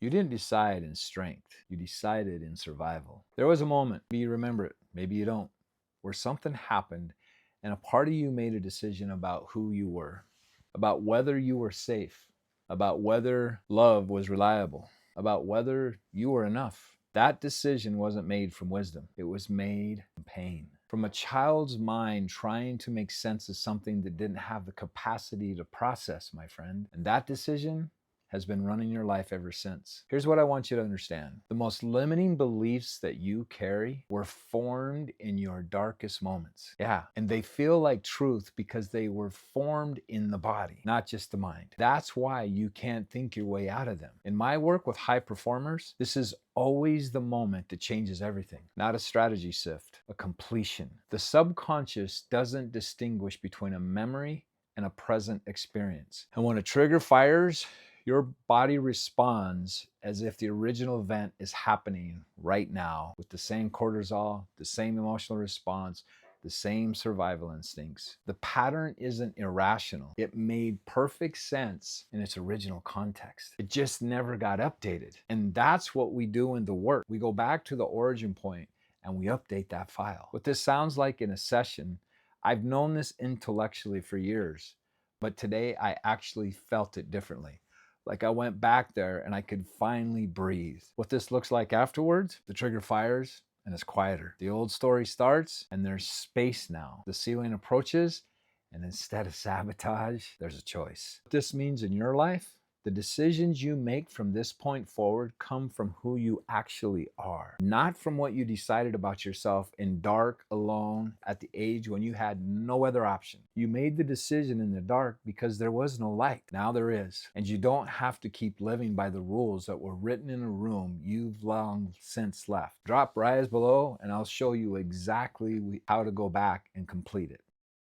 You didn't decide in strength, you decided in survival. There was a moment, maybe you remember it, maybe you don't, where something happened and a part of you made a decision about who you were, about whether you were safe, about whether love was reliable, about whether you were enough. That decision wasn't made from wisdom, it was made from pain. From a child's mind trying to make sense of something that didn't have the capacity to process, my friend. And that decision has been running your life ever since. Here's what I want you to understand. The most limiting beliefs that you carry were formed in your darkest moments. Yeah, and they feel like truth because they were formed in the body, not just the mind. That's why you can't think your way out of them. In my work with high performers, this is always the moment that changes everything, not a strategy shift, a completion. The subconscious doesn't distinguish between a memory and a present experience. And when a trigger fires, your body responds as if the original event is happening right now with the same cortisol, the same emotional response, the same survival instincts. The pattern isn't irrational. It made perfect sense in its original context. It just never got updated. And that's what we do in the work. We go back to the origin point and we update that file. What this sounds like in a session, I've known this intellectually for years, but today I actually felt it differently. Like I went back there and I could finally breathe. What this looks like afterwards, the trigger fires and it's quieter. The old story starts and there's space now. The ceiling approaches and instead of sabotage, there's a choice. What this means in your life, the decisions you make from this point forward come from who you actually are, not from what you decided about yourself in dark, alone, at the age when you had no other option. You made the decision in the dark because there was no light. Now there is. And you don't have to keep living by the rules that were written in a room you've long since left. Drop rise below and I'll show you exactly how to go back and complete it.